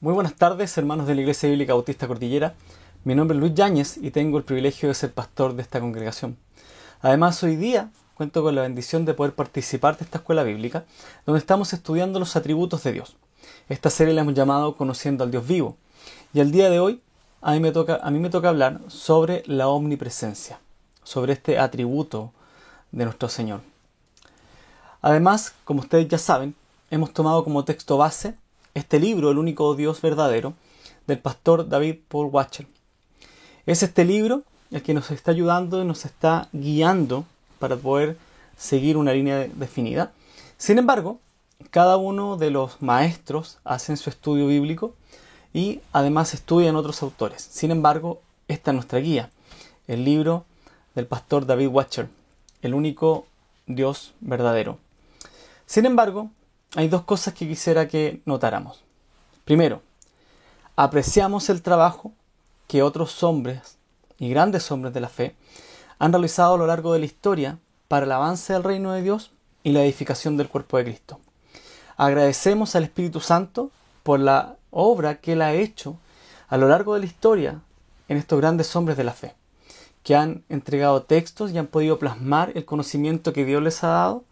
Muy buenas tardes, hermanos de la Iglesia Bíblica Bautista Cordillera. Mi nombre es Luis Yáñez y tengo el privilegio de ser pastor de esta congregación. Además, hoy día cuento con la bendición de poder participar de esta escuela bíblica, donde estamos estudiando los atributos de Dios. Esta serie la hemos llamado Conociendo al Dios Vivo. Y el día de hoy, a mí me toca hablar sobre la omnipresencia, sobre este atributo de nuestro Señor. Además, como ustedes ya saben, hemos tomado como texto base este libro, El único Dios verdadero, del pastor David Paul Washer. Es este libro el que nos está ayudando y nos está guiando para poder seguir una línea definida. Sin embargo, cada uno de los maestros hacen su estudio bíblico y además estudian otros autores. Sin embargo, esta es nuestra guía, el libro del pastor David Washer, El único Dios verdadero. Sin embargo, hay dos cosas que quisiera que notáramos. Primero, apreciamos el trabajo que otros hombres y grandes hombres de la fe han realizado a lo largo de la historia para el avance del reino de Dios y la edificación del cuerpo de Cristo. Agradecemos al Espíritu Santo por la obra que Él ha hecho a lo largo de la historia en estos grandes hombres de la fe, que han entregado textos y han podido plasmar el conocimiento que Dios les ha dado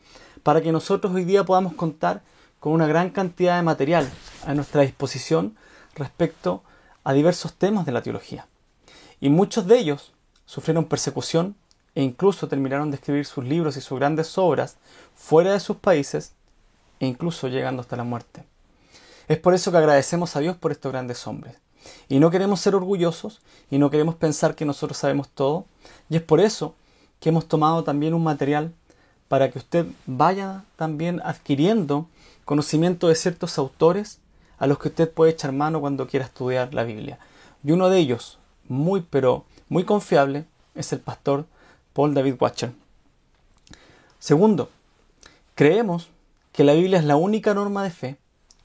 para que nosotros hoy día podamos contar con una gran cantidad de material a nuestra disposición respecto a diversos temas de la teología. Y muchos de ellos sufrieron persecución e incluso terminaron de escribir sus libros y sus grandes obras fuera de sus países e incluso llegando hasta la muerte. Es por eso que agradecemos a Dios por estos grandes hombres. Y no queremos ser orgullosos y no queremos pensar que nosotros sabemos todo. Y es por eso que hemos tomado también un material para que usted vaya también adquiriendo conocimiento de ciertos autores a los que usted puede echar mano cuando quiera estudiar la Biblia. Y uno de ellos, muy confiable, es el pastor Paul David Washer. Segundo, creemos que la Biblia es la única norma de fe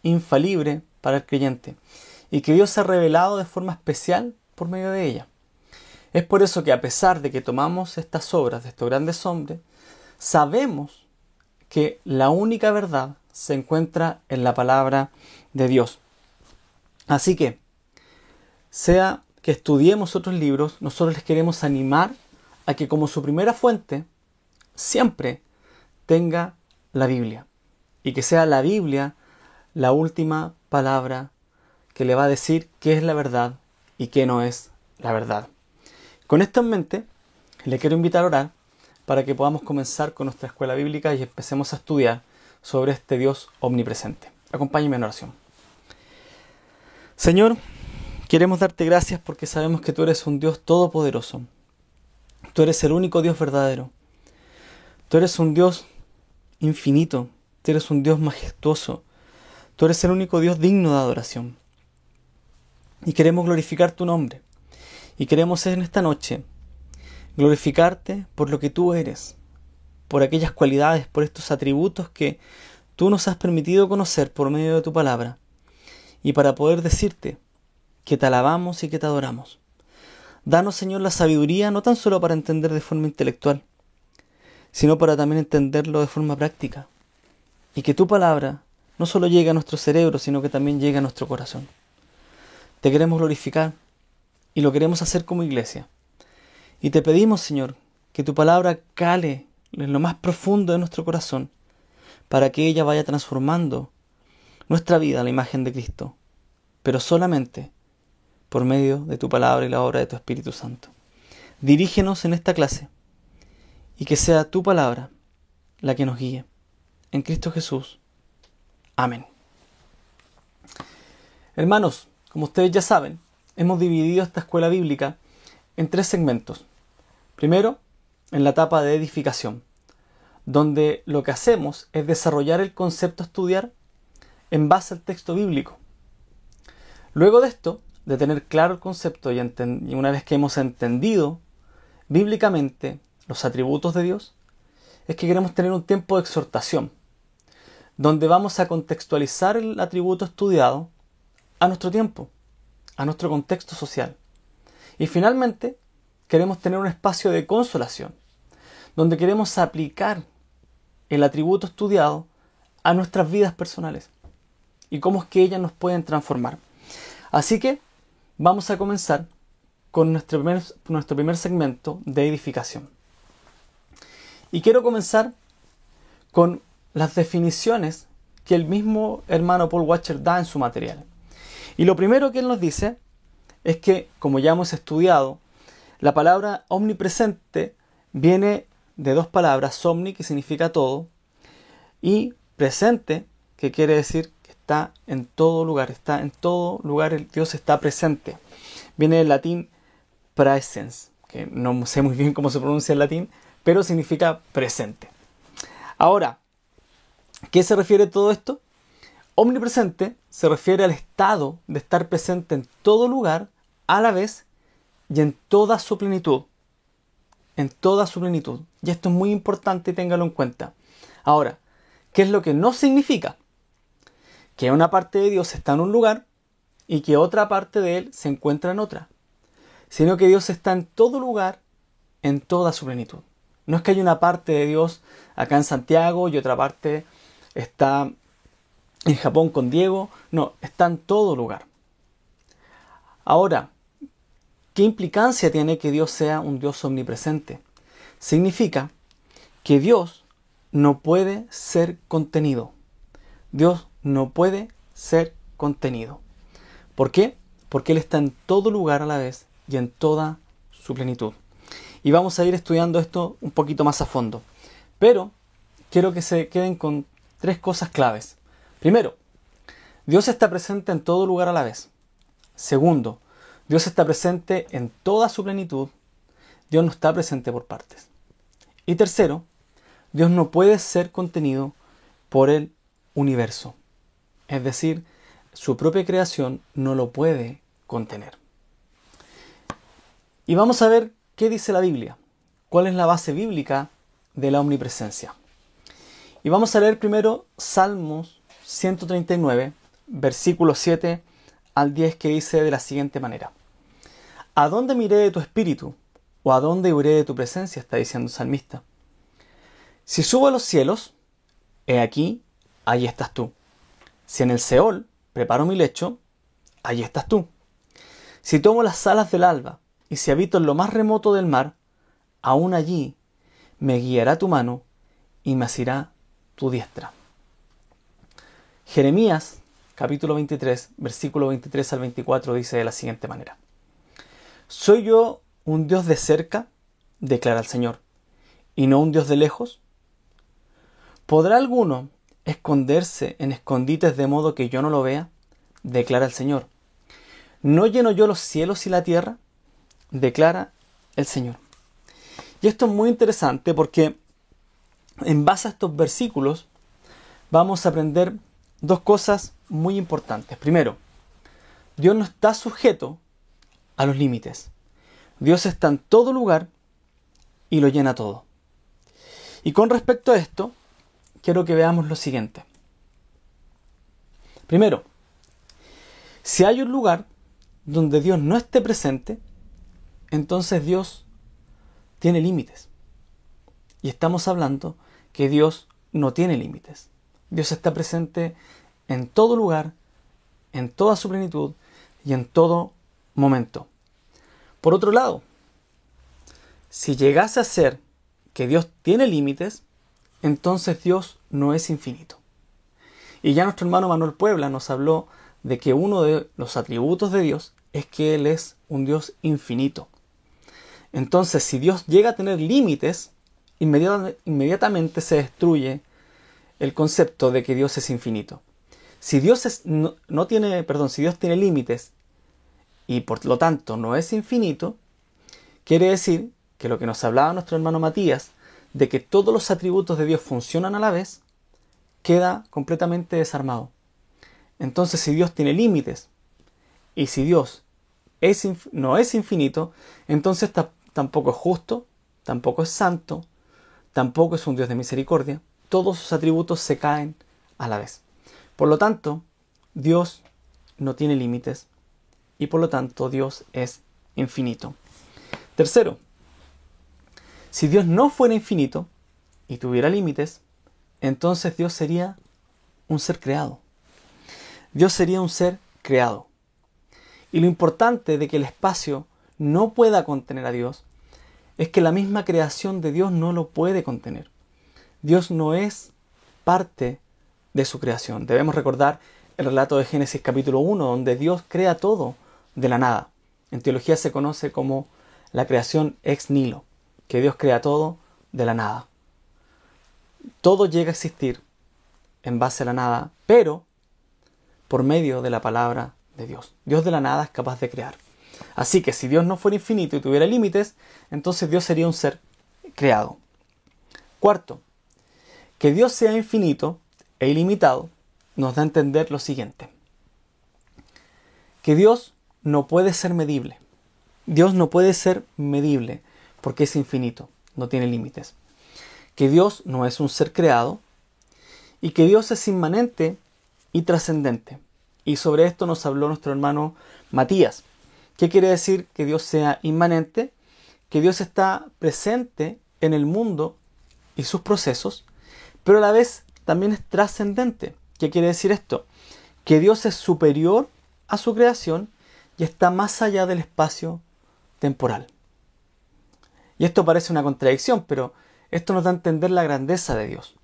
infalible para el creyente y que Dios se ha revelado de forma especial por medio de ella. Es por eso que a pesar de que tomamos estas obras de estos grandes hombres, sabemos que la única verdad se encuentra en la palabra de Dios. Así que, sea que estudiemos otros libros, nosotros les queremos animar a que como su primera fuente siempre tenga la Biblia. Y que sea la Biblia la última palabra que le va a decir qué es la verdad y qué no es la verdad. Con esto en mente, le quiero invitar a orar para que podamos comenzar con nuestra escuela bíblica y empecemos a estudiar sobre este Dios omnipresente. Acompáñenme en oración. Señor, queremos darte gracias porque sabemos que tú eres un Dios todopoderoso. Tú eres el único Dios verdadero. Tú eres un Dios infinito. Tú eres un Dios majestuoso. Tú eres el único Dios digno de adoración. Y queremos glorificar tu nombre. Y queremos en esta noche glorificarte por lo que tú eres, por aquellas cualidades, por estos atributos que tú nos has permitido conocer por medio de tu palabra, y para poder decirte que te alabamos y que te adoramos. Danos, Señor, la sabiduría no tan solo para entender de forma intelectual, sino para también entenderlo de forma práctica, y que tu palabra no solo llegue a nuestro cerebro, sino que también llegue a nuestro corazón. Te queremos glorificar y lo queremos hacer como iglesia. Y te pedimos, Señor, que tu palabra cale en lo más profundo de nuestro corazón para que ella vaya transformando nuestra vida a la imagen de Cristo, pero solamente por medio de tu palabra y la obra de tu Espíritu Santo. Dirígenos en esta clase y que sea tu palabra la que nos guíe. En Cristo Jesús. Amén. Hermanos, como ustedes ya saben, hemos dividido esta escuela bíblica en 3 segmentos. Primero, en la etapa de edificación, donde lo que hacemos es desarrollar el concepto a estudiar en base al texto bíblico. Luego de esto, de tener claro el concepto y una vez que hemos entendido bíblicamente los atributos de Dios, es que queremos tener un tiempo de exhortación, donde vamos a contextualizar el atributo estudiado a nuestro tiempo, a nuestro contexto social. Y finalmente, queremos tener un espacio de consolación, donde queremos aplicar el atributo estudiado a nuestras vidas personales y cómo es que ellas nos pueden transformar. Así que vamos a comenzar con nuestro primer segmento de edificación. Y quiero comenzar con las definiciones que el mismo hermano Paul Washer da en su material. Y lo primero que él nos dice es que, como ya hemos estudiado, la palabra omnipresente viene de dos palabras: omni, que significa todo, y presente, que quiere decir que está en todo lugar. Está en todo lugar, el Dios está presente. Viene del latín praesens, que no sé muy bien cómo se pronuncia en latín, pero significa presente. Ahora, ¿qué se refiere a todo esto? Omnipresente se refiere al estado de estar presente en todo lugar, a la vez y en toda su plenitud. En toda su plenitud. Y esto es muy importante y téngalo en cuenta. Ahora, ¿qué es lo que no significa? Que una parte de Dios está en un lugar y que otra parte de Él se encuentra en otra. Sino que Dios está en todo lugar, en toda su plenitud. No es que haya una parte de Dios acá en Santiago y otra parte está en Japón con Diego. No, está en todo lugar. Ahora, ¿qué implicancia tiene que Dios sea un Dios omnipresente? Significa que Dios no puede ser contenido. Dios no puede ser contenido. ¿Por qué? Porque Él está en todo lugar a la vez y en toda su plenitud. Y vamos a ir estudiando esto un poquito más a fondo. Pero quiero que se queden con tres cosas claves. Primero, Dios está presente en todo lugar a la vez. Segundo, Dios está presente en toda su plenitud. Dios no está presente por partes. Y tercero, Dios no puede ser contenido por el universo. Es decir, su propia creación no lo puede contener. Y vamos a ver qué dice la Biblia. ¿Cuál es la base bíblica de la omnipresencia? Y vamos a leer primero Salmos 139, versículos 7 al 10, que dice de la siguiente manera: ¿A dónde miré de tu espíritu? ¿O a dónde huiré de tu presencia?, está diciendo el salmista. Si subo a los cielos, he aquí, allí estás tú. Si en el Seol preparo mi lecho, allí estás tú. Si tomo las alas del alba, y si habito en lo más remoto del mar, aún allí me guiará tu mano y me asirá tu diestra. Jeremías, capítulo 23, versículo 23 al 24, dice de la siguiente manera: ¿Soy yo un Dios de cerca?, declara el Señor, y no un Dios de lejos. ¿Podrá alguno esconderse en escondites de modo que yo no lo vea?, declara el Señor. ¿No lleno yo los cielos y la tierra?, declara el Señor. Y esto es muy interesante porque en base a estos versículos vamos a aprender dos cosas muy importantes. Primero, Dios no está sujeto a los límites. Dios está en todo lugar y lo llena todo. Y con respecto a esto, quiero que veamos lo siguiente. Primero, si hay un lugar donde Dios no esté presente, entonces Dios tiene límites. Y estamos hablando que Dios no tiene límites. Dios está presente en todo lugar, en toda su plenitud y en todo momento. Por otro lado, si llegase a ser que Dios tiene límites, entonces Dios no es infinito. Y ya nuestro hermano Manuel Puebla nos habló de que uno de los atributos de Dios es que Él es un Dios infinito. Entonces, si Dios llega a tener límites, inmediatamente se destruye el concepto de que Dios es infinito. Si Dios si Dios tiene límites y por lo tanto no es infinito, quiere decir que lo que nos hablaba nuestro hermano Matías, de que todos los atributos de Dios funcionan a la vez, queda completamente desarmado. Entonces, si Dios tiene límites y si Dios no es infinito, entonces tampoco es justo, tampoco es santo, tampoco es un Dios de misericordia. Todos sus atributos se caen a la vez. Por lo tanto, Dios no tiene límites y por lo tanto Dios es infinito. Tercero, si Dios no fuera infinito y tuviera límites, entonces Dios sería un ser creado. Dios sería un ser creado. Y lo importante de que el espacio no pueda contener a Dios es que la misma creación de Dios no lo puede contener. Dios no es parte de su creación. Debemos recordar el relato de Génesis capítulo 1, donde Dios crea todo de la nada. En teología se conoce como la creación ex nihilo, que Dios crea todo de la nada. Todo llega a existir en base a la nada, pero por medio de la palabra de Dios. Dios de la nada es capaz de crear. Así que si Dios no fuera infinito y tuviera límites, entonces Dios sería un ser creado. Cuarto, que Dios sea infinito e ilimitado nos da a entender lo siguiente: que Dios no puede ser medible. Dios no puede ser medible porque es infinito, no tiene límites. Que Dios no es un ser creado y que Dios es inmanente y trascendente. Y sobre esto nos habló nuestro hermano Matías. ¿Qué quiere decir que Dios sea inmanente? Que Dios está presente en el mundo y sus procesos, pero a la vez también es trascendente. ¿Qué quiere decir esto? Que Dios es superior a su creación y está más allá del espacio temporal. Y esto parece una contradicción, pero esto nos da a entender la grandeza de Dios.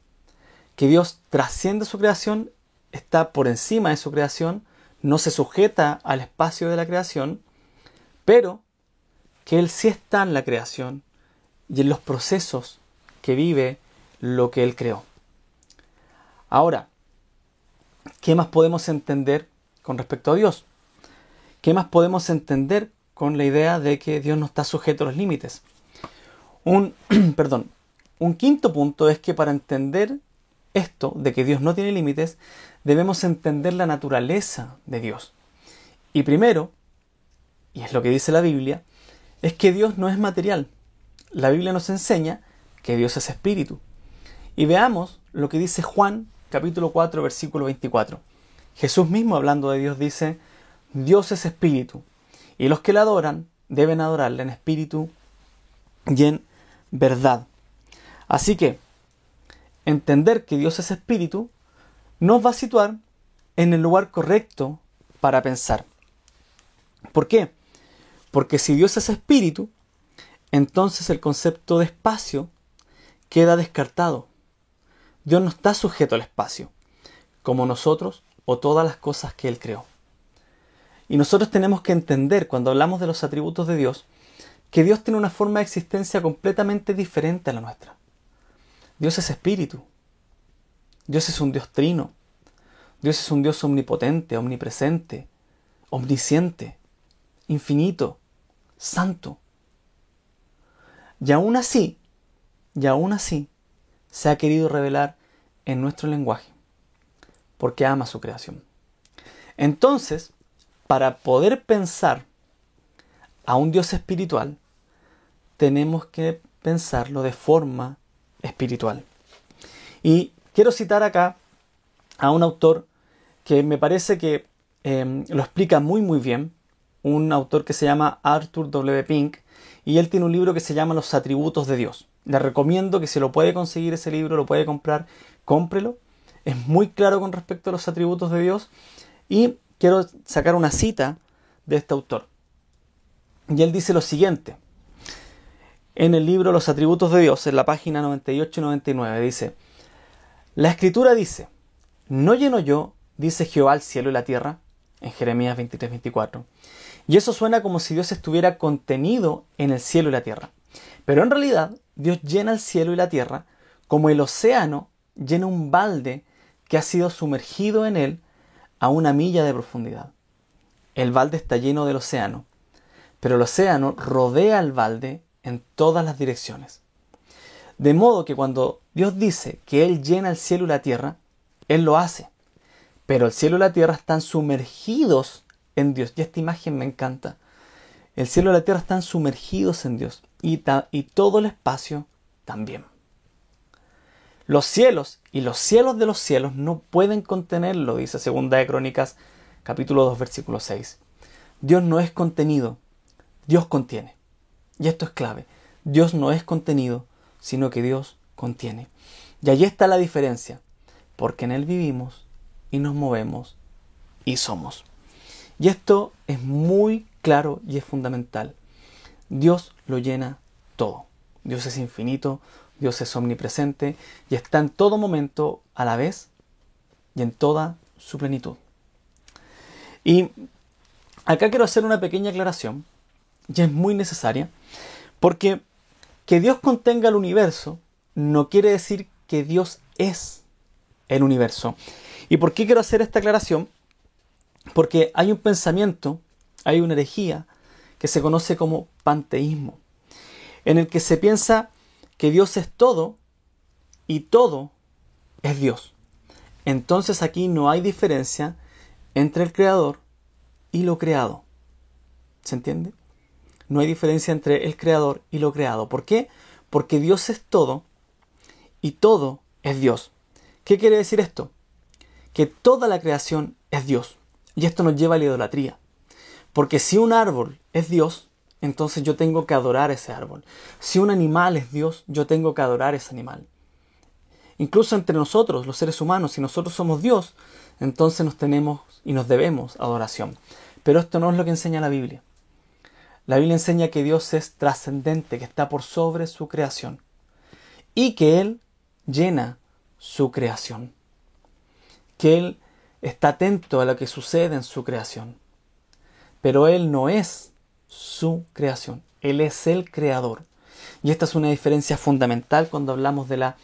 Que Dios trasciende su creación, está por encima de su creación, no se sujeta al espacio de la creación, pero que Él sí está en la creación y en los procesos que vive lo que Él creó. Ahora, ¿qué más podemos entender con respecto a Dios? ¿Qué más podemos entender con la idea de que Dios no está sujeto a los límites? Un quinto punto es que para entender esto de que Dios no tiene límites, debemos entender la naturaleza de Dios. Y primero, y es lo que dice la Biblia, es que Dios no es material. La Biblia nos enseña que Dios es espíritu. Y veamos lo que dice Juan capítulo 4, versículo 24. Jesús mismo, hablando de Dios, dice: Dios es espíritu, y los que le adoran deben adorarle en espíritu y en verdad. Así que entender que Dios es espíritu nos va a situar en el lugar correcto para pensar. ¿Por qué? Porque si Dios es espíritu, entonces el concepto de espacio queda descartado. Dios no está sujeto al espacio, como nosotros o todas las cosas que Él creó. Y nosotros tenemos que entender, cuando hablamos de los atributos de Dios, que Dios tiene una forma de existencia completamente diferente a la nuestra. Dios es espíritu. Dios es un Dios trino. Dios es un Dios omnipotente, omnipresente, omnisciente, infinito, santo. Y aún así, se ha querido revelar en nuestro lenguaje, porque ama su creación. Entonces, para poder pensar a un Dios espiritual, tenemos que pensarlo de forma espiritual. Y quiero citar acá a un autor que me parece que lo explica muy muy bien, un autor que se llama Arthur W. Pink, y él tiene un libro que se llama Los atributos de Dios. Le recomiendo que si lo puede conseguir ese libro, lo puede comprar, cómprelo. Es muy claro con respecto a los atributos de Dios. Y quiero sacar una cita de este autor. Y él dice lo siguiente. En el libro Los atributos de Dios, en la página 98 y 99, dice: la Escritura dice: ¿no lleno yo, dice Jehová, el cielo y la tierra? En Jeremías 23, 24. Y eso suena como si Dios estuviera contenido en el cielo y la tierra. Pero en realidad, Dios llena el cielo y la tierra como el océano llena un balde que ha sido sumergido en él a 1 milla de profundidad. El balde está lleno del océano, pero el océano rodea el balde en todas las direcciones. De modo que cuando Dios dice que Él llena el cielo y la tierra, Él lo hace. Pero el cielo y la tierra están sumergidos en Dios. Y esta imagen me encanta. El cielo y la tierra están sumergidos en Dios. Y todo el espacio también. Los cielos y los cielos de los cielos no pueden contenerlo, dice 2 de Crónicas, capítulo 2, versículo 6. Dios no es contenido, Dios contiene. Y esto es clave. Dios no es contenido, sino que Dios contiene. Y allí está la diferencia, porque en Él vivimos y nos movemos y somos. Y esto es muy claro y es fundamental. Dios lo llena todo. Dios es infinito, Dios es omnipresente y está en todo momento a la vez y en toda su plenitud. Y acá quiero hacer una pequeña aclaración, y es muy necesaria, porque que Dios contenga el universo no quiere decir que Dios es el universo. ¿Y por qué quiero hacer esta aclaración? Porque hay un pensamiento, hay una herejía que se conoce como panteísmo, en el que se piensa que Dios es todo y todo es Dios. Entonces aquí no hay diferencia entre el creador y lo creado. ¿Se entiende? No hay diferencia entre el creador y lo creado. ¿Por qué? Porque Dios es todo y todo es Dios. ¿Qué quiere decir esto? Que toda la creación es Dios. Y esto nos lleva a la idolatría. Porque si un árbol es Dios, entonces yo tengo que adorar ese árbol. Si un animal es Dios, yo tengo que adorar ese animal. Incluso entre nosotros, los seres humanos, si nosotros somos Dios, entonces nos tenemos y nos debemos adoración. Pero esto no es lo que enseña la Biblia. La Biblia enseña que Dios es trascendente, que está por sobre su creación y que Él llena su creación. Que Él está atento a lo que sucede en su creación. Pero Él no es su creación. Él es el creador. Y esta es una diferencia fundamental cuando hablamos de la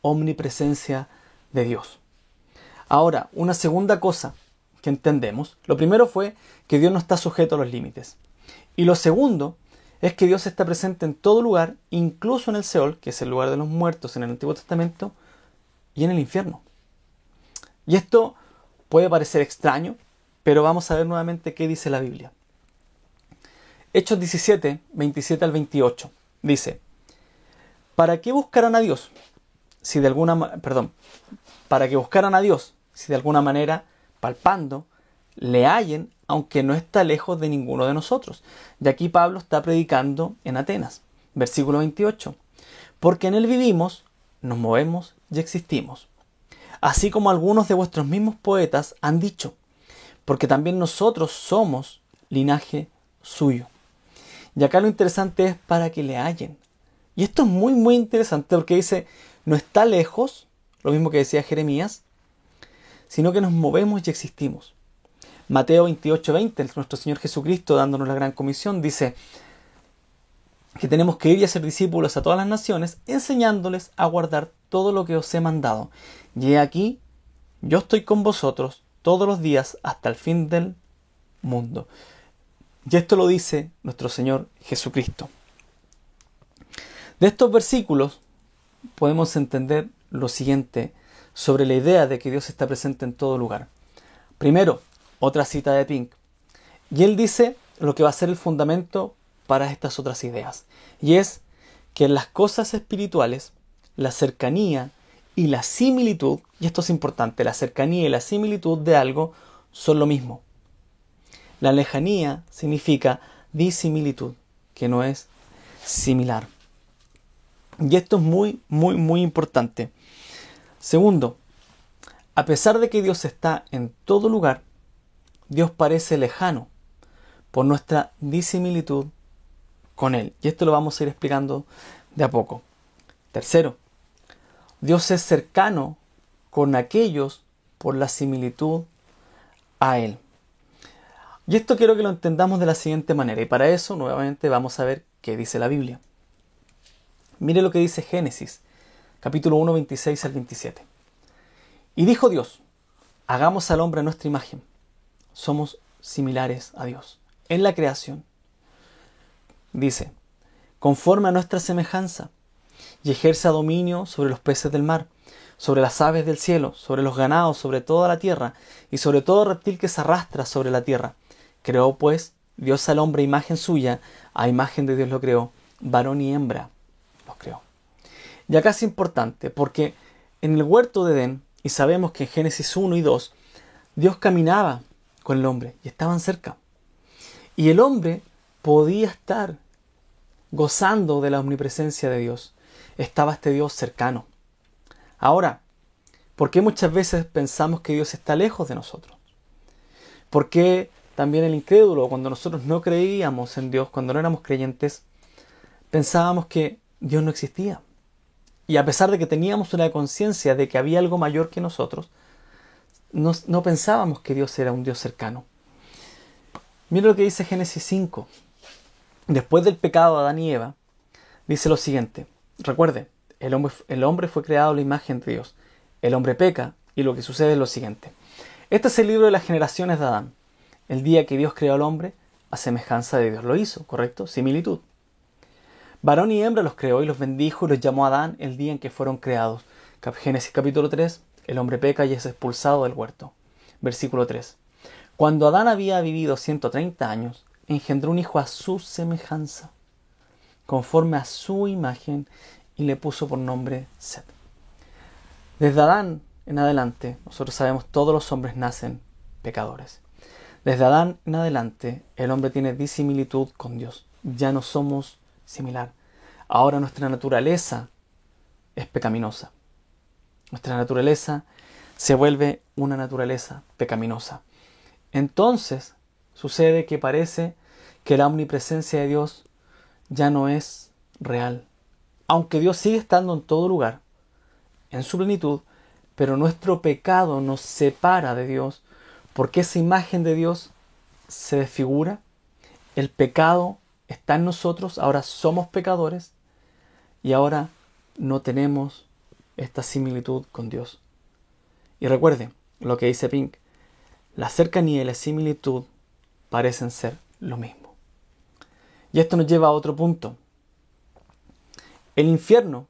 omnipresencia de Dios. Ahora, una segunda cosa que entendemos. Lo primero fue que Dios no está sujeto a los límites. Y lo segundo es que Dios está presente en todo lugar, incluso en el Seol, que es el lugar de los muertos en el Antiguo Testamento, y en el infierno. Y esto puede parecer extraño, pero vamos a ver nuevamente qué dice la Biblia. Hechos 17, 27 al 28, dice: ¿Para qué buscarán a Dios? Para que buscaran a Dios, si de alguna manera, palpando, le hallen, aunque no está lejos de ninguno de nosotros. Y aquí Pablo está predicando en Atenas. Versículo 28. Porque en él vivimos, nos movemos y existimos. Así como algunos de vuestros mismos poetas han dicho, porque también nosotros somos linaje suyo. Y acá lo interesante es para que le hallen. Y esto es muy, muy interesante porque dice, no está lejos, lo mismo que decía Jeremías, sino que nos movemos y existimos. Mateo 28, 20, nuestro Señor Jesucristo, dándonos la gran comisión, dice que tenemos que ir y hacer discípulos a todas las naciones, enseñándoles a guardar todo lo que os he mandado. Y he aquí, yo estoy con vosotros todos los días hasta el fin del mundo. Y esto lo dice nuestro Señor Jesucristo. De estos versículos podemos entender lo siguiente sobre la idea de que Dios está presente en todo lugar. Primero, otra cita de Pink. Y él dice lo que va a ser el fundamento para estas otras ideas. Y es que en las cosas espirituales, la cercanía y la similitud, y esto es importante, la cercanía y la similitud de algo son lo mismo. La lejanía significa disimilitud, que no es similar. Y esto es muy, muy, muy importante. Segundo, a pesar de que Dios está en todo lugar, Dios parece lejano por nuestra disimilitud con Él. Y esto lo vamos a ir explicando de a poco. Tercero, Dios es cercano con aquellos por la similitud a Él. Y esto quiero que lo entendamos de la siguiente manera. Y para eso, nuevamente, vamos a ver qué dice la Biblia. Mire lo que dice Génesis, capítulo 1, 26 al 27. Y dijo Dios, hagamos al hombre a nuestra imagen. Somos similares a Dios. En la creación, dice, conforme a nuestra semejanza, y ejerza dominio sobre los peces del mar, sobre las aves del cielo, sobre los ganados, sobre toda la tierra, y sobre todo reptil que se arrastra sobre la tierra. Creó pues Dios al hombre a imagen suya, a imagen de Dios lo creó, varón y hembra los creó. Y acá es importante, porque en el huerto de Edén, y sabemos que en Génesis 1 y 2, Dios caminaba con el hombre y estaban cerca. Y el hombre podía estar gozando de la omnipresencia de Dios. Estaba este Dios cercano. Ahora, ¿por qué muchas veces pensamos que Dios está lejos de nosotros? ¿Por qué también el incrédulo, cuando nosotros no creíamos en Dios, cuando no éramos creyentes, pensábamos que Dios no existía. Y a pesar de que teníamos una conciencia de que había algo mayor que nosotros, no pensábamos que Dios era un Dios cercano. Mira lo que dice Génesis 5. Después del pecado de Adán y Eva, dice lo siguiente. Recuerde, el hombre fue creado a la imagen de Dios. El hombre peca y lo que sucede es lo siguiente. Este es el libro de las generaciones de Adán. El día que Dios creó al hombre, a semejanza de Dios lo hizo, ¿correcto? Similitud. Varón y hembra los creó y los bendijo y los llamó Adán el día en que fueron creados. Génesis capítulo 3, el hombre peca y es expulsado del huerto. Versículo 3. Cuando Adán había vivido 130 años, engendró un hijo a su semejanza, conforme a su imagen, y le puso por nombre Set. Desde Adán en adelante, nosotros sabemos todos los hombres nacen pecadores. Desde Adán en adelante, el hombre tiene disimilitud con Dios. Ya no somos similar. Ahora nuestra naturaleza es pecaminosa. Nuestra naturaleza se vuelve una naturaleza pecaminosa. Entonces sucede que parece que la omnipresencia de Dios ya no es real. Aunque Dios sigue estando en todo lugar, en su plenitud, pero nuestro pecado nos separa de Dios, porque esa imagen de Dios se desfigura. El pecado está en nosotros, ahora somos pecadores y ahora no tenemos esta similitud con Dios. Y recuerde lo que dice Pink, la cercanía y la similitud parecen ser lo mismo. Y esto nos lleva a otro punto. El infierno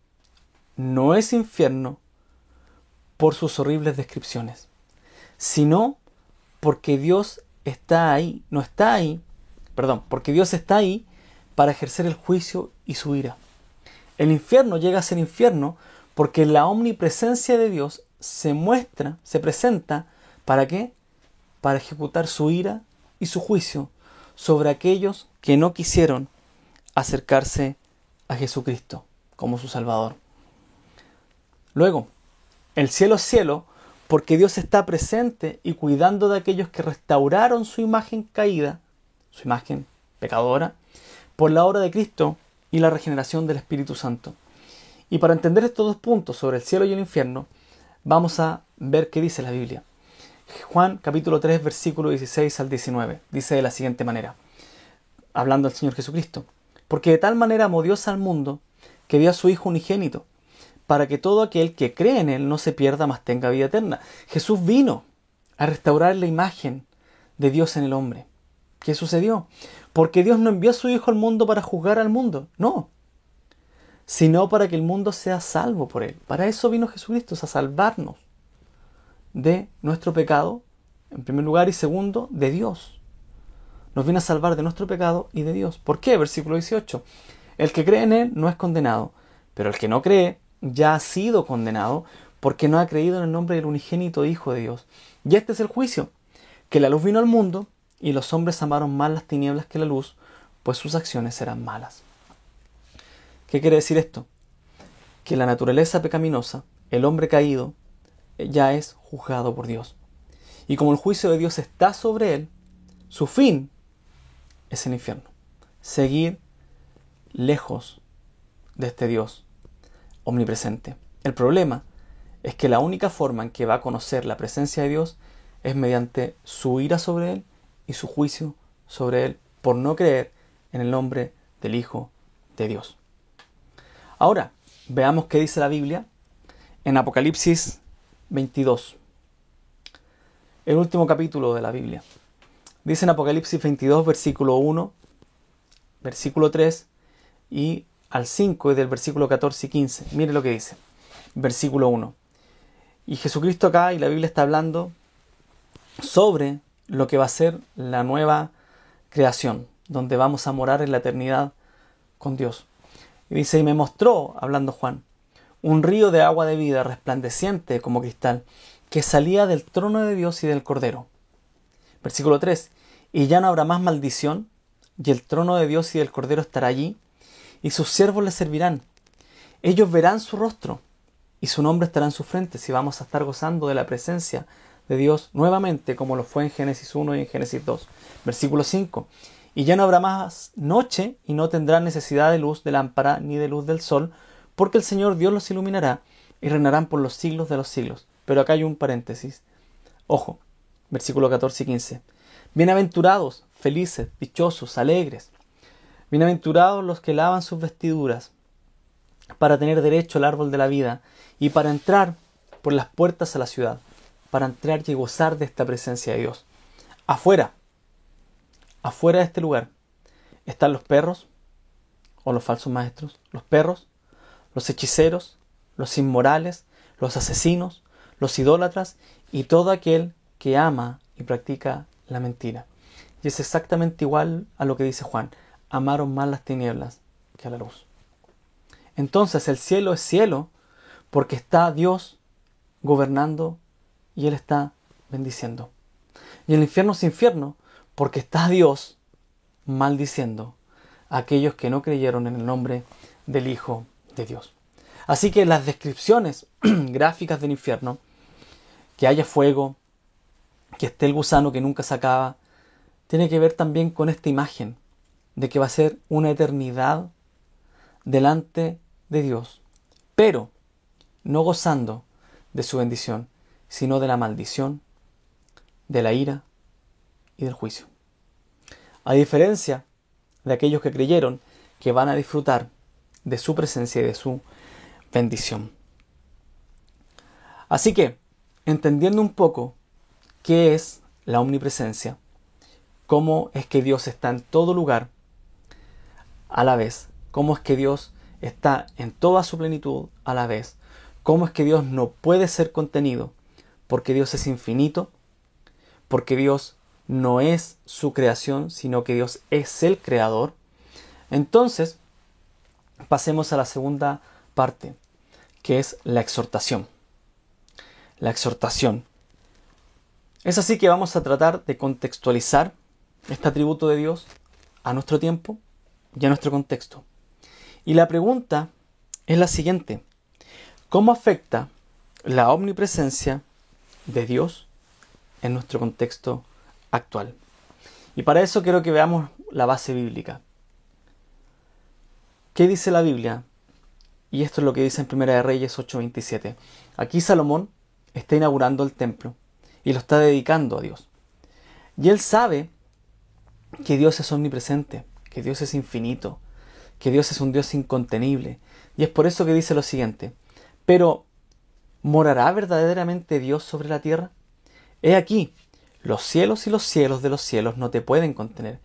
no es infierno por sus horribles descripciones, sino porque Dios está ahí, porque Dios está ahí para ejercer el juicio y su ira. El infierno llega a ser infierno porque la omnipresencia de Dios se presenta, ¿para qué? Para ejecutar su ira y su juicio sobre aquellos que no quisieron acercarse a Jesucristo como su Salvador. Luego, el cielo es cielo porque Dios está presente y cuidando de aquellos que restauraron su imagen caída, su imagen pecadora, por la obra de Cristo y la regeneración del Espíritu Santo. Y para entender estos dos puntos sobre el cielo y el infierno, vamos a ver qué dice la Biblia. Juan capítulo 3, versículo 16 al 19, dice de la siguiente manera, hablando al Señor Jesucristo: porque de tal manera amó Dios al mundo, que dio a su Hijo unigénito, para que todo aquel que cree en Él no se pierda, mas tenga vida eterna. Jesús vino a restaurar la imagen de Dios en el hombre. ¿Qué sucedió? Porque Dios no envió a su Hijo al mundo para juzgar al mundo, no, sino para que el mundo sea salvo por Él. Para eso vino Jesucristo, a salvarnos de nuestro pecado, en primer lugar, y segundo, de Dios. Nos viene a salvar de nuestro pecado y de Dios. ¿Por qué? Versículo 18. El que cree en Él no es condenado, pero el que no cree ya ha sido condenado porque no ha creído en el nombre del unigénito Hijo de Dios. Y este es el juicio, que la luz vino al mundo y los hombres amaron más las tinieblas que la luz, pues sus acciones eran malas. ¿Qué quiere decir esto? Que la naturaleza pecaminosa, el hombre caído, ya es juzgado por Dios. Y como el juicio de Dios está sobre él, su fin es el infierno. Seguir lejos de este Dios omnipresente. El problema es que la única forma en que va a conocer la presencia de Dios es mediante su ira sobre él y su juicio sobre él por no creer en el nombre del Hijo de Dios. Ahora, veamos qué dice la Biblia en Apocalipsis 22, el último capítulo de la Biblia. Dice en Apocalipsis 22, versículo 1, versículo 3 y al 5 y del versículo 14 y 15. Mire lo que dice. Versículo 1. Y Jesucristo acá y la Biblia está hablando sobre lo que va a ser la nueva creación, donde vamos a morar en la eternidad con Dios. Y dice, y me mostró, hablando Juan, un río de agua de vida resplandeciente como cristal, que salía del trono de Dios y del Cordero. Versículo 3. Y ya no habrá más maldición, y el trono de Dios y del Cordero estará allí, y sus siervos le servirán. Ellos verán su rostro, y su nombre estará en su frente, si vamos a estar gozando de la presencia de Dios nuevamente, como lo fue en Génesis 1 y en Génesis 2. Versículo 5. Y ya no habrá más noche, y no tendrán necesidad de luz de lámpara ni de luz del sol, porque el Señor Dios los iluminará, y reinarán por los siglos de los siglos. Pero acá hay un paréntesis. Ojo, versículo 14 y 15. Bienaventurados, felices, dichosos, alegres. Bienaventurados los que lavan sus vestiduras, para tener derecho al árbol de la vida, y para entrar por las puertas a la ciudad, para entrar y gozar de esta presencia de Dios. Afuera de este lugar, están los perros, o los falsos maestros, los perros, los hechiceros, los inmorales, los asesinos, los idólatras y todo aquel que ama y practica la mentira. Y es exactamente igual a lo que dice Juan: amaron más las tinieblas que a la luz. Entonces el cielo es cielo porque está Dios gobernando y Él está bendiciendo. Y el infierno es infierno porque está Dios maldiciendo a aquellos que no creyeron en el nombre del Hijo de Dios. Así que las descripciones gráficas del infierno, que haya fuego, que esté el gusano que nunca se acaba, tiene que ver también con esta imagen de que va a ser una eternidad delante de Dios, pero no gozando de su bendición, sino de la maldición, de la ira y del juicio. A diferencia de aquellos que creyeron, que van a disfrutar de su presencia y de su bendición. Así que, entendiendo un poco qué es la omnipresencia, cómo es que Dios está en todo lugar a la vez, cómo es que Dios está en toda su plenitud a la vez, cómo es que Dios no puede ser contenido, porque Dios es infinito, porque Dios no es su creación, sino que Dios es el creador. Entonces, pasemos a la segunda parte, que es la exhortación. La exhortación. Es así que vamos a tratar de contextualizar este atributo de Dios a nuestro tiempo y a nuestro contexto. Y la pregunta es la siguiente: ¿cómo afecta la omnipresencia de Dios en nuestro contexto actual? Y para eso quiero que veamos la base bíblica. ¿Qué dice la Biblia? Y esto es lo que dice en Primera de Reyes 8:27. Aquí Salomón está inaugurando el templo y lo está dedicando a Dios. Y él sabe que Dios es omnipresente, que Dios es infinito, que Dios es un Dios incontenible. Y es por eso que dice lo siguiente: pero ¿morará verdaderamente Dios sobre la tierra? He aquí, los cielos y los cielos de los cielos no te pueden contener,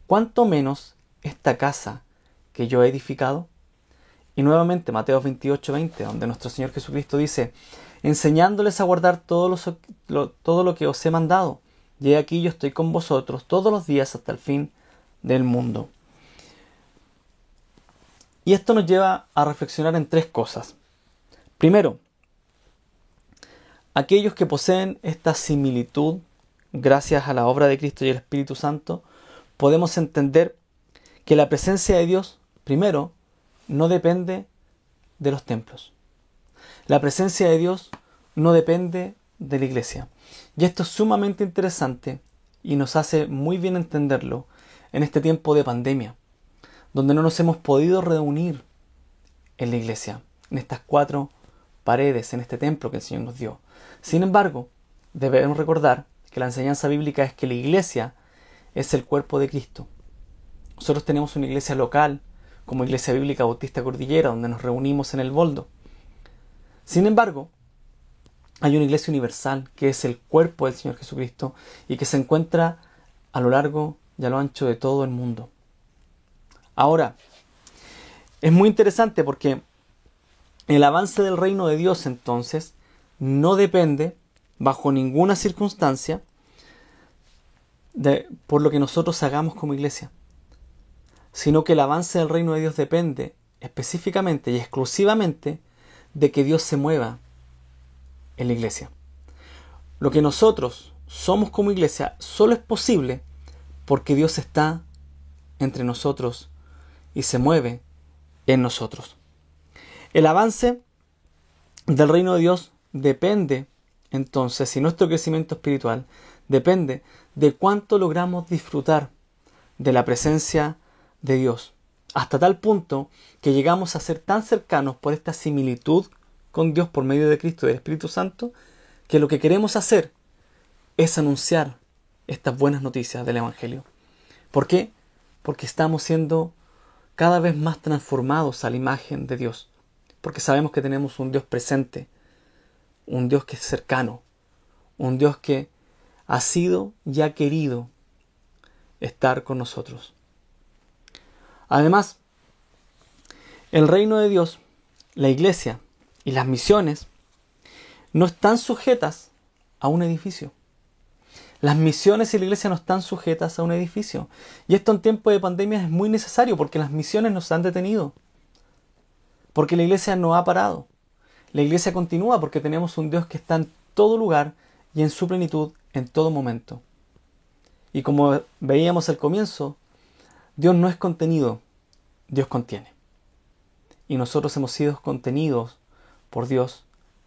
¿cuánto menos esta casa que yo he edificado? Y nuevamente Mateo 28:20, donde nuestro Señor Jesucristo dice: enseñándoles a guardar todo lo que os he mandado, y he aquí yo estoy con vosotros todos los días hasta el fin del mundo. Y esto nos lleva a reflexionar en tres cosas. Primero, aquellos que poseen esta similitud, gracias a la obra de Cristo y el Espíritu Santo, podemos entender que la presencia de Dios, primero, no depende de los templos. La presencia de Dios no depende de la iglesia. Y esto es sumamente interesante y nos hace muy bien entenderlo en este tiempo de pandemia, donde no nos hemos podido reunir en la iglesia, en estas cuatro paredes, en este templo que el Señor nos dio. Sin embargo, debemos recordar que la enseñanza bíblica es que la iglesia es el cuerpo de Cristo. Nosotros tenemos una iglesia local, como Iglesia Bíblica Bautista Cordillera, donde nos reunimos en el Boldo. Sin embargo, hay una iglesia universal que es el cuerpo del Señor Jesucristo y que se encuentra a lo largo y a lo ancho de todo el mundo. Ahora, es muy interesante porque el avance del reino de Dios entonces no depende bajo ninguna circunstancia por lo que nosotros hagamos como iglesia, sino que el avance del reino de Dios depende específicamente y exclusivamente de que Dios se mueva en la iglesia. Lo que nosotros somos como iglesia solo es posible porque Dios está entre nosotros y se mueve en nosotros. El avance del reino de Dios depende entonces, si nuestro crecimiento espiritual depende de cuánto logramos disfrutar de la presencia de Dios, hasta tal punto que llegamos a ser tan cercanos por esta similitud con Dios por medio de Cristo y del Espíritu Santo, que lo que queremos hacer es anunciar estas buenas noticias del Evangelio. ¿Por qué? Porque estamos siendo cada vez más transformados a la imagen de Dios. Porque sabemos que tenemos un Dios presente, un Dios que es cercano, un Dios que ha sido y ha querido estar con nosotros. Además, el reino de Dios, la iglesia y las misiones no están sujetas a un edificio. Las misiones y la iglesia no están sujetas a un edificio. Y esto en tiempo de pandemia es muy necesario porque las misiones nos han detenido. Porque la iglesia no ha parado. La iglesia continúa porque tenemos un Dios que está en todo lugar y en su plenitud en todo momento. Y como veíamos al comienzo, Dios no es contenido, Dios contiene. Y nosotros hemos sido contenidos por Dios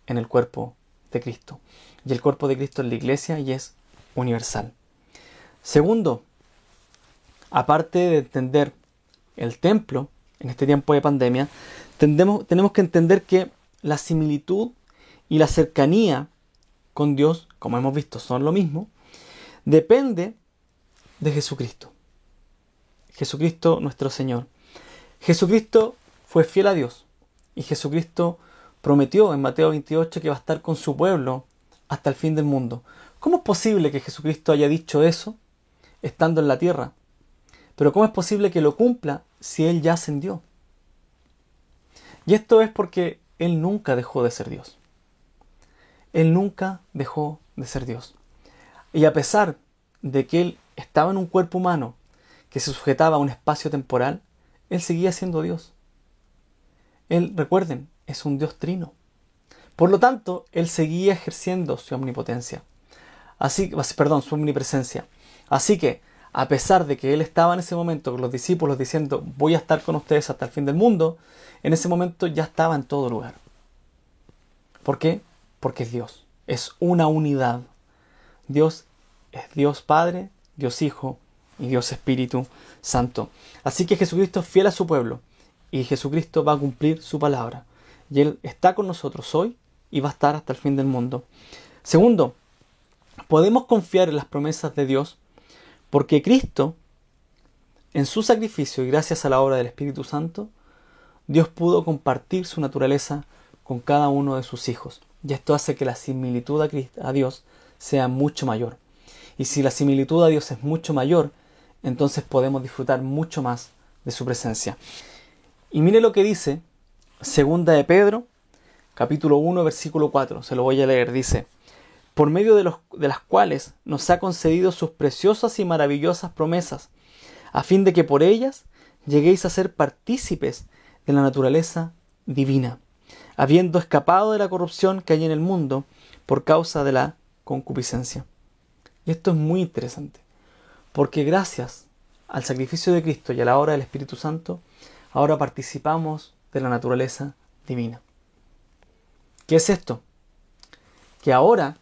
en el cuerpo de Cristo. Y el cuerpo de Cristo es la iglesia y es universal. Segundo, aparte de entender el templo en este tiempo de pandemia, tenemos que entender que la similitud y la cercanía con Dios, como hemos visto, son lo mismo, depende de Jesucristo. Jesucristo nuestro Señor. Jesucristo fue fiel a Dios y Jesucristo prometió en Mateo 28 que va a estar con su pueblo hasta el fin del mundo. ¿Cómo es posible que Jesucristo haya dicho eso estando en la tierra? Pero ¿cómo es posible que lo cumpla si Él ya ascendió? Y esto es porque Él nunca dejó de ser Dios. Él nunca dejó de ser Dios. Y a pesar de que Él estaba en un cuerpo humano que se sujetaba a un espacio temporal, Él seguía siendo Dios. Él, recuerden, es un Dios trino. Por lo tanto, Él seguía ejerciendo su omnipotencia. Su omnipresencia. Así que, a pesar de que Él estaba en ese momento con los discípulos diciendo, voy a estar con ustedes hasta el fin del mundo, en ese momento ya estaba en todo lugar. ¿Por qué? Porque es Dios. Es una unidad. Dios es Dios Padre, Dios Hijo y Dios Espíritu Santo. Así que Jesucristo es fiel a su pueblo y Jesucristo va a cumplir su palabra. Y Él está con nosotros hoy y va a estar hasta el fin del mundo. Segundo, podemos confiar en las promesas de Dios porque Cristo, en su sacrificio y gracias a la obra del Espíritu Santo, Dios pudo compartir su naturaleza con cada uno de sus hijos. Y esto hace que la similitud a Dios sea mucho mayor. Y si la similitud a Dios es mucho mayor, entonces podemos disfrutar mucho más de su presencia. Y mire lo que dice Segunda de Pedro, capítulo 1, versículo 4. Se lo voy a leer. Dice: por medio de las cuales nos ha concedido sus preciosas y maravillosas promesas, a fin de que por ellas lleguéis a ser partícipes de la naturaleza divina, habiendo escapado de la corrupción que hay en el mundo por causa de la concupiscencia. Y esto es muy interesante, porque gracias al sacrificio de Cristo y a la obra del Espíritu Santo, ahora participamos de la naturaleza divina. ¿Qué es esto? Que ahora,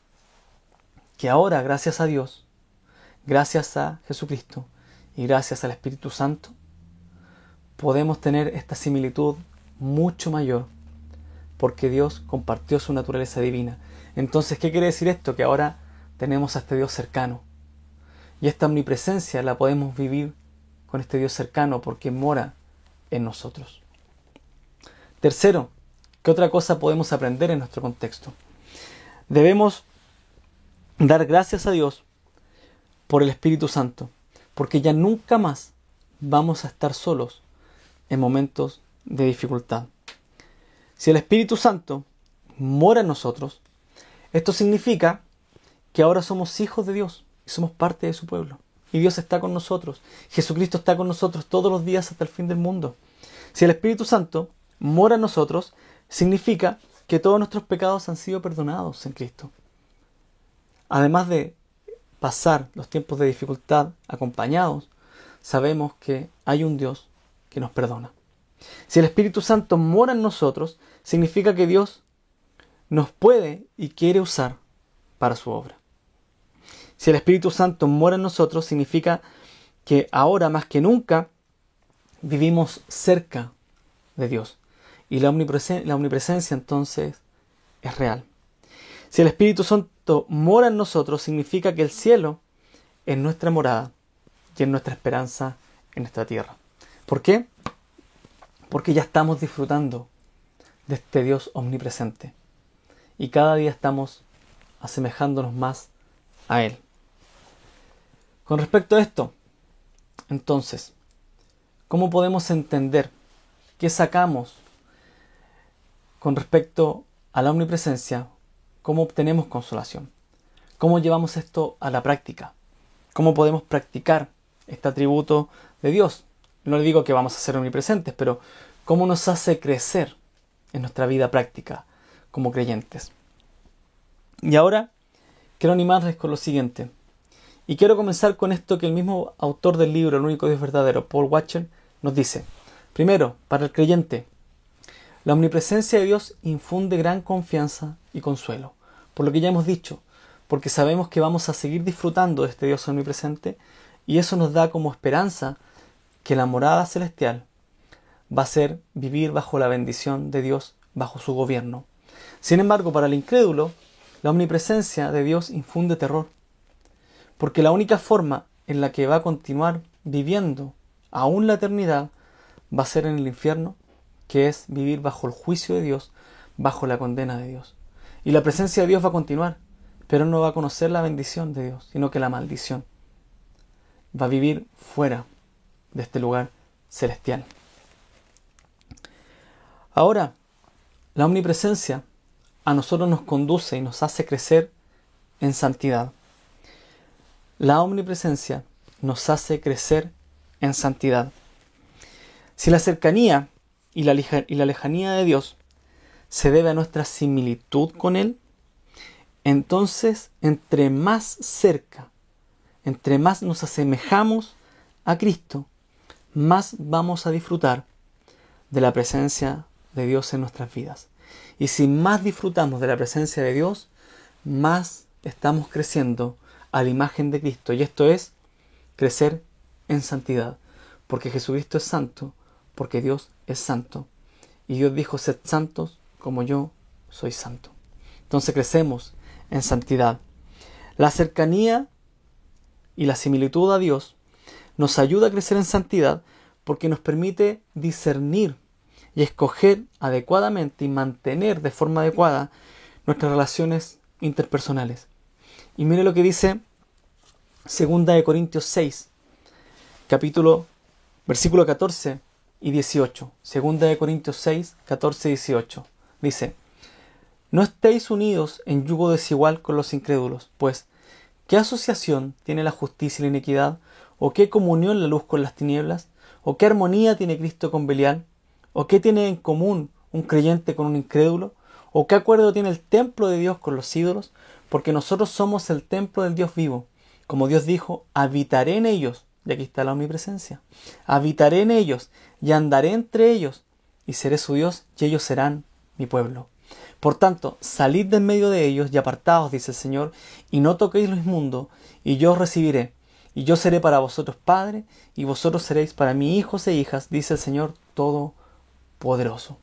gracias a Dios, gracias a Jesucristo y gracias al Espíritu Santo, podemos tener esta similitud mucho mayor, porque Dios compartió su naturaleza divina. Entonces, ¿qué quiere decir esto? Que ahora tenemos a este Dios cercano. Y esta omnipresencia la podemos vivir con este Dios cercano porque mora en nosotros. Tercero, ¿qué otra cosa podemos aprender en nuestro contexto? Debemos dar gracias a Dios por el Espíritu Santo, porque ya nunca más vamos a estar solos en momentos de dificultad. Si el Espíritu Santo mora en nosotros, esto significa que ahora somos hijos de Dios y somos parte de su pueblo. Y Dios está con nosotros. Jesucristo está con nosotros todos los días hasta el fin del mundo. Si el Espíritu Santo mora en nosotros, significa que todos nuestros pecados han sido perdonados en Cristo. Además de pasar los tiempos de dificultad acompañados, sabemos que hay un Dios que nos perdona. Si el Espíritu Santo mora en nosotros, significa que Dios nos puede y quiere usar para su obra. Si el Espíritu Santo mora en nosotros, significa que ahora más que nunca vivimos cerca de Dios. Y la omnipresencia entonces es real. Si el Espíritu Santo mora en nosotros, significa que el cielo es nuestra morada y es nuestra esperanza en esta tierra. ¿Por qué? Porque ya estamos disfrutando de este Dios omnipresente. Y cada día estamos asemejándonos más a Él. Con respecto a esto, entonces, ¿cómo podemos entender qué sacamos con respecto a la omnipresencia? ¿Cómo obtenemos consolación? ¿Cómo llevamos esto a la práctica? ¿Cómo podemos practicar este atributo de Dios? No le digo que vamos a ser omnipresentes, pero ¿cómo nos hace crecer en nuestra vida práctica como creyentes? Y ahora quiero animarles con lo siguiente. Y quiero comenzar con esto que el mismo autor del libro El único Dios verdadero, Paul Washer, nos dice. Primero, para el creyente, la omnipresencia de Dios infunde gran confianza y consuelo. Por lo que ya hemos dicho, porque sabemos que vamos a seguir disfrutando de este Dios omnipresente, y eso nos da como esperanza que la morada celestial va a ser vivir bajo la bendición de Dios, bajo su gobierno. Sin embargo, para el incrédulo, la omnipresencia de Dios infunde terror, porque la única forma en la que va a continuar viviendo aún la eternidad va a ser en el infierno, que es vivir bajo el juicio de Dios, bajo la condena de Dios. Y la presencia de Dios va a continuar, pero no va a conocer la bendición de Dios, sino que la maldición. Va a vivir fuera de este lugar celestial. Ahora, la omnipresencia a nosotros nos conduce y nos hace crecer en santidad. La omnipresencia nos hace crecer en santidad. Si la cercanía y la lejanía de Dios se debe a nuestra similitud con Él, entonces entre más cerca, entre más nos asemejamos a Cristo, más vamos a disfrutar de la presencia de Dios en nuestras vidas. Y si más disfrutamos de la presencia de Dios, más estamos creciendo a la imagen de Cristo. Y esto es crecer en santidad. Porque Jesucristo es santo, porque Dios es santo. Y Dios dijo, sed santos como yo soy santo. Entonces crecemos en santidad. La cercanía y la similitud a Dios nos ayuda a crecer en santidad porque nos permite discernir y escoger adecuadamente y mantener de forma adecuada nuestras relaciones interpersonales. Y mire lo que dice 2 Corintios 6, versículo 14 y 18. 2 Corintios 6, 14 y 18. Dice, no estéis unidos en yugo desigual con los incrédulos, pues, ¿qué asociación tiene la justicia y la iniquidad? ¿O qué comunión la luz con las tinieblas? ¿O qué armonía tiene Cristo con Belial? ¿O qué tiene en común un creyente con un incrédulo? ¿O qué acuerdo tiene el templo de Dios con los ídolos? Porque nosotros somos el templo del Dios vivo. Como Dios dijo, habitaré en ellos. Y aquí está la omnipresencia. Habitaré en ellos y andaré entre ellos y seré su Dios y ellos serán mi pueblo. Por tanto, salid de en medio de ellos y apartaos, dice el Señor, y no toquéis lo inmundo, y yo os recibiré. Y yo seré para vosotros padre, y vosotros seréis para mí hijos e hijas, dice el Señor Todopoderoso.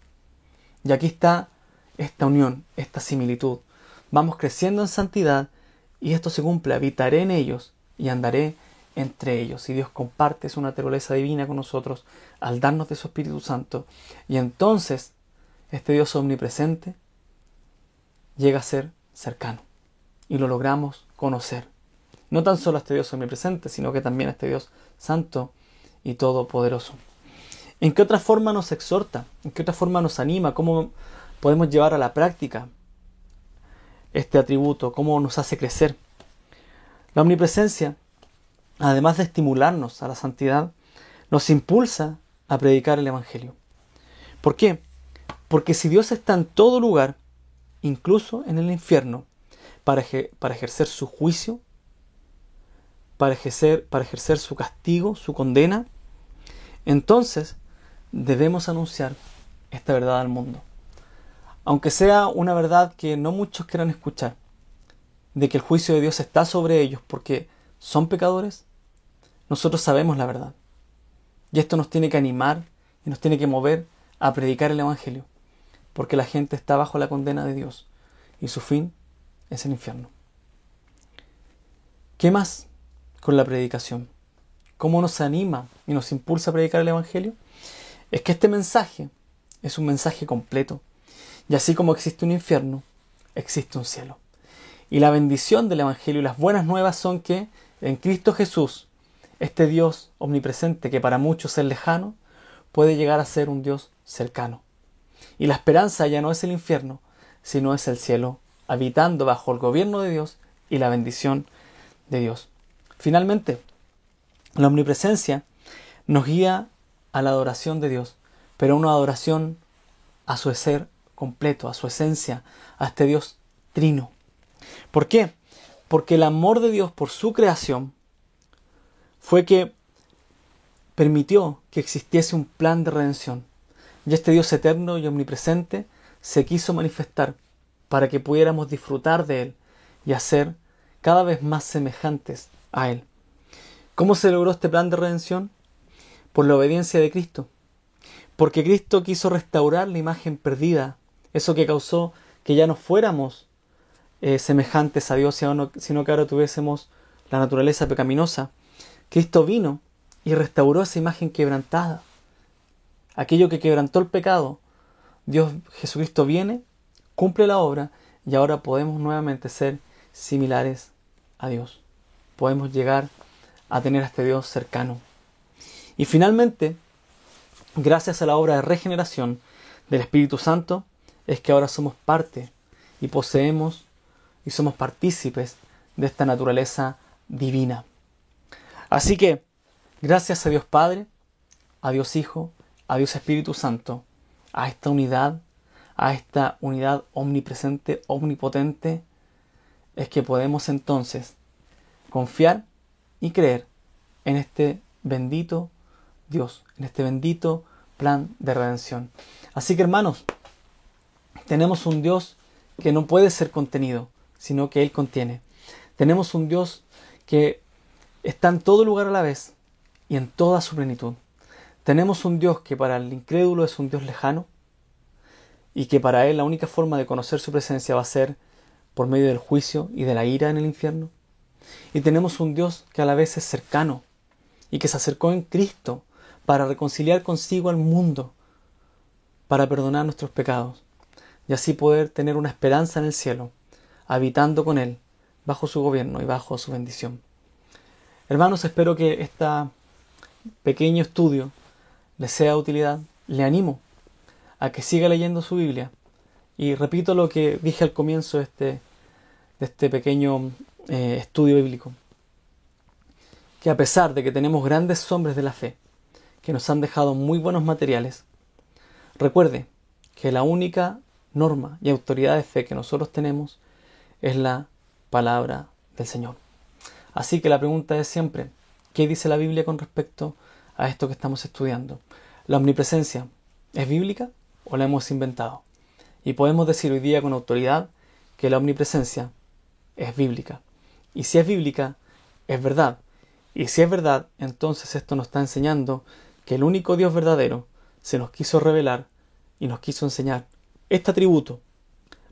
Y aquí está esta unión, esta similitud. Vamos creciendo en santidad, y esto se cumple. Habitaré en ellos y andaré entre ellos. Y Dios comparte su naturaleza divina con nosotros al darnos de su Espíritu Santo. Y entonces, este Dios omnipresente llega a ser cercano. Y lo logramos conocer. No tan solo a este Dios omnipresente, sino que también a este Dios santo y todopoderoso. ¿En qué otra forma nos exhorta? ¿En qué otra forma nos anima? ¿Cómo podemos llevar a la práctica este atributo? ¿Cómo nos hace crecer? La omnipresencia, además de estimularnos a la santidad, nos impulsa a predicar el Evangelio. ¿Por qué? Porque si Dios está en todo lugar, incluso en el infierno, para ejercer su juicio, para ejercer su castigo, su condena, entonces debemos anunciar esta verdad al mundo. Aunque sea una verdad que no muchos quieran escuchar, de que el juicio de Dios está sobre ellos porque son pecadores, nosotros sabemos la verdad. Y esto nos tiene que animar y nos tiene que mover a predicar el Evangelio, porque la gente está bajo la condena de Dios y su fin es el infierno. ¿Qué más con la predicación? ¿Cómo nos anima y nos impulsa a predicar el Evangelio? Es que este mensaje es un mensaje completo. Y así como existe un infierno, existe un cielo. Y la bendición del Evangelio y las buenas nuevas son que en Cristo Jesús, este Dios omnipresente que para muchos es lejano, puede llegar a ser un Dios cercano. Y la esperanza ya no es el infierno, sino es el cielo, habitando bajo el gobierno de Dios y la bendición de Dios. Finalmente, la omnipresencia nos guía a la adoración de Dios, pero una adoración a su ser completo, a su esencia, a este Dios trino. ¿Por qué? Porque el amor de Dios por su creación fue que permitió que existiese un plan de redención. Y este Dios eterno y omnipresente se quiso manifestar para que pudiéramos disfrutar de Él y hacer cada vez más semejantes a Él. ¿Cómo se logró este plan de redención? Por la obediencia de Cristo. Porque Cristo quiso restaurar la imagen perdida, eso que causó que ya no fuéramos semejantes a Dios, sino que ahora tuviésemos la naturaleza pecaminosa. Cristo vino y restauró esa imagen quebrantada. Aquello que quebrantó el pecado, Dios Jesucristo viene, cumple la obra y ahora podemos nuevamente ser similares a Dios. Podemos llegar a tener a este Dios cercano. Y finalmente, gracias a la obra de regeneración del Espíritu Santo, es que ahora somos parte y poseemos y somos partícipes de esta naturaleza divina. Así que, gracias a Dios Padre, a Dios Hijo, a Dios Espíritu Santo, a esta unidad omnipresente, omnipotente, es que podemos entonces confiar y creer en este bendito Dios, en este bendito plan de redención. Así que, hermanos, tenemos un Dios que no puede ser contenido, sino que Él contiene. Tenemos un Dios que está en todo lugar a la vez y en toda su plenitud. Tenemos un Dios que para el incrédulo es un Dios lejano y que para él la única forma de conocer su presencia va a ser por medio del juicio y de la ira en el infierno. Y tenemos un Dios que a la vez es cercano y que se acercó en Cristo para reconciliar consigo al mundo, para perdonar nuestros pecados y así poder tener una esperanza en el cielo, habitando con Él, bajo su gobierno y bajo su bendición. Hermanos, espero que este pequeño estudio les sea de utilidad. Le animo a que siga leyendo su Biblia. Y repito lo que dije al comienzo de este pequeño estudio bíblico. Que a pesar de que tenemos grandes hombres de la fe, que nos han dejado muy buenos materiales, recuerde que la única norma y autoridad de fe que nosotros tenemos es la palabra del Señor. Así que la pregunta es siempre, ¿qué dice la Biblia con respecto a esto que estamos estudiando? ¿La omnipresencia es bíblica o la hemos inventado? Y podemos decir hoy día con autoridad que la omnipresencia es bíblica. Y si es bíblica, es verdad. Y si es verdad, entonces esto nos está enseñando que el único Dios verdadero se nos quiso revelar y nos quiso enseñar este atributo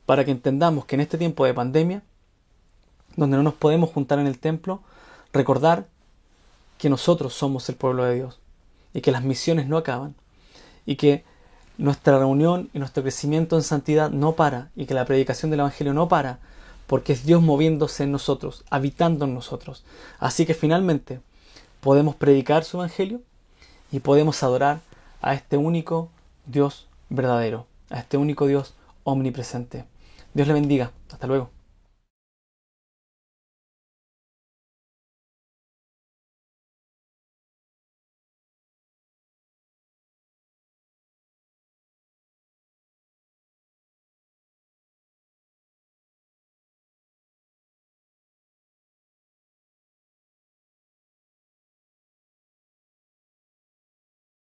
para que entendamos que en este tiempo de pandemia, donde no nos podemos juntar en el templo, recordar que nosotros somos el pueblo de Dios y que las misiones no acaban y que nuestra reunión y nuestro crecimiento en santidad no para y que la predicación del Evangelio no para porque es Dios moviéndose en nosotros, habitando en nosotros. Así que finalmente podemos predicar su Evangelio y podemos adorar a este único Dios verdadero, a este único Dios omnipresente. Dios le bendiga. Hasta luego.